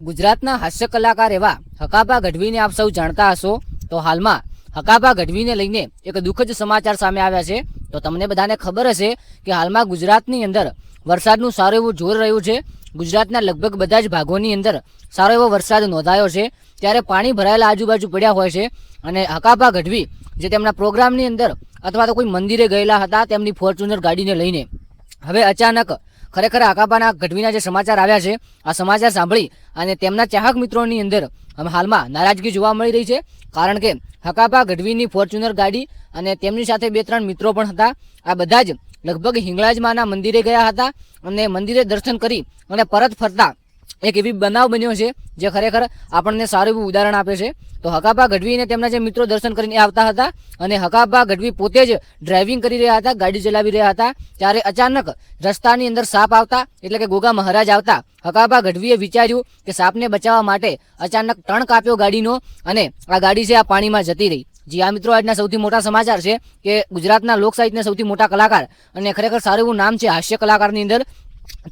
ગુજરાતના હાસ્ય કલાકાર એવા હકાભા ગઢવીને આપ સૌ જાણતા હશો તો હાલમાં હકાભા ગઢવીને લઈને એક દુઃખદ સમાચાર સામે આવ્યા છે। તો તમને બધાને ખબર હશે કે હાલમાં ગુજરાતની અંદર વરસાદનું સારું એવું જોર રહ્યું છે। ગુજરાતના લગભગ બધા જ ભાગોની અંદર સારો એવો વરસાદ નોંધાયો છે, ત્યારે પાણી ભરાયેલા આજુબાજુ પડ્યા હોય છે અને હકાભા ગઢવી જે તેમના પ્રોગ્રામની અંદર અથવા તો કોઈ મંદિરે ગયેલા હતા તેમની ફોર્ચ્યુનર ગાડીને લઈને હવે અચાનક ખરેખર હકાભાના ગઢવીના જે સમાચાર આવ્યા છે આ સમાચાર સાંભળી અને તેમના ચાહક મિત્રોની અંદર હાલમાં નારાજગી જોવા મળી રહી છે। કારણ કે હકાભા ગઢવીની ફોર્ચ્યુનર ગાડી અને તેમની સાથે 2-3 મિત્રો પણ હતા। આ બધા જ લગભગ હિંગળાજમાના મંદિરે ગયા હતા અને મંદિરે દર્શન કરી અને પરત ફરતા એક એવી બનાવ બન્યો છે જે ખરેખર આપણને સારું એવું ઉદાહરણ આપે છે। તો હકાભા ગઢવી અને તેમના જે મિત્રો દર્શન કરીને આવતા હતા અને હકાભા ગઢવી પોતે જ ડ્રાઇવિંગ કરી રહ્યા હતા, ગાડી ચલાવી રહ્યા હતા, ત્યારે અચાનક રસ્તાની અંદર સાપ આવતા એટલે કે ગોગા મહારાજ આવતા હકાભા ગઢવીએ વિચાર્યું કે સાપને બચાવવા માટે અચાનક ટર્ન કાપ્યો ગાડીનો અને આ ગાડી છે આ પાણીમાં જતી રહી। જી આ મિત્રો, આજના સૌથી મોટા સમાચાર છે કે ગુજરાતના લોક સાહિત્યના સૌથી મોટા કલાકાર અને ખરેખર સારું એવું નામ છે હાસ્ય કલાકારની અંદર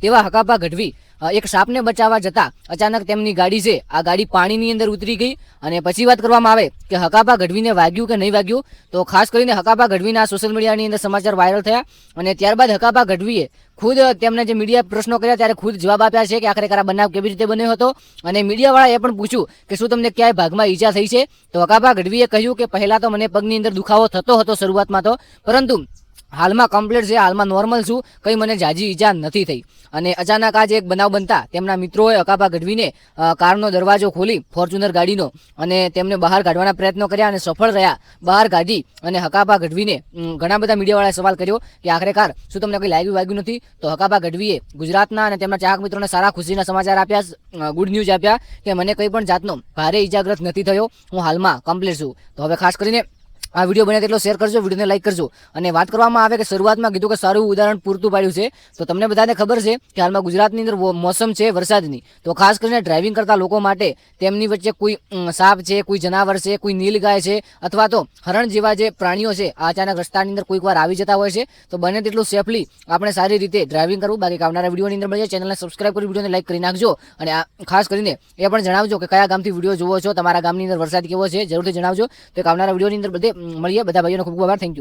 તેવા હકાભા ગઢવી એક સાપને બચાવવા જતા અચાનક તેમની ગાડી છે આ ગાડી પાણીની અંદર ઉતરી ગઈ। અને પછી વાત કરવામાં આવે કે હકાભા ગઢવીને વાગ્યું કે નહીં વાગ્યું, તો ખાસ કરીને હકાભા ગઢવીના સોશિયલ મીડિયાની અંદર સમાચાર વાયરલ થયા અને ત્યારબાદ હકાભા ગઢવીએ ખુદ તેમને જે મીડિયા પ્રશ્નો કર્યા ત્યારે ખુદ જવાબ આપ્યા છે કે આખરે આ બનાવ કેવી રીતે બન્યો હતો અને મીડિયાવાળાએ પણ પૂછ્યું કે શું તમને ક્યાંય ભાગમાં ઈજા થઈ છે, તો હકાભા ગઢવીએ કહ્યું કે પહેલા તો મને પગની અંદર દુખાવો થતો હતો શરૂઆતમાં તો, પરંતુ હાલમાં કમ્પ્લીટ છે, હાલમાં નોર્મલ છું, કંઈ મને જાજી ઈજા નથી થઈ। અને અચાનક આજે એક બનાવ બનતા તેમના મિત્રોએ હકાભા ગઢવીને કારનો દરવાજો ખોલી ફોર્ચ્યુનર ગાડીનો અને તેમને બહાર કાઢવાના પ્રયત્નો કર્યા અને સફળ રહ્યા બહાર કાઢી। અને હકાભા ગઢવીને ઘણા બધા મીડિયાવાળાએ સવાલ કર્યો કે આખરેકાર શું તમને કંઈ વાગ્યું નથી, તો હકાભા ગઢવીએ ગુજરાતના અને તેમના ચાહક મિત્રોને સારા ખુશીના સમાચાર આપ્યા, ગુડ ન્યૂઝ આપ્યા કે મને કંઈ પણ જાતનો ભારે ઈજાગ્રસ્ત નથી થયો, હું હાલમાં કમ્પ્લીટ છું। તો હવે ખાસ કરીને આ વિડીયો બને તેટલો શેર કરજો, વિડીયોને લાઈક કરજો। અને વાત કરવામાં આવે કે શરૂઆતમાં કીધું કે સારું ઉદાહરણ પૂરતું પાડ્યું છે, તો તમને બધાને ખબર છે કે હાલમાં ગુજરાતની અંદર મોસમ છે વરસાદની, તો ખાસ કરીને ડ્રાઇવિંગ કરતા લોકો માટે તેમની વચ્ચે કોઈ સાપ છે, કોઈ જનાવર છે, કોઈ નીલગાય છે અથવા તો હરણ જેવા જે પ્રાણીઓ છે આ અચાનક રસ્તાની અંદર કોઈક વાર આવી જતા હોય છે, તો બને તેટલું સેફલી આપણે સારી રીતે ડ્રાઇવિંગ કરવું। બાકી આવનારા વિડીયોની અંદર મળીએ, ચેનલને સબસ્ક્રાઇબ કરી વિડીયોને લાઈક કરી નાખજો અને ખાસ કરીને એ પણ જણાવજો કે કયા ગામથી વિડીયો જોવો છો, તમારા ગામની અંદર વરસાદ કેવો છે જરૂરથી જણાવજો। તો આવનારા વિડીયોની અંદર બધે મળીએ, બધા ભાઈઓનો ખૂબ ખૂબ આભાર, થેન્ક યુ।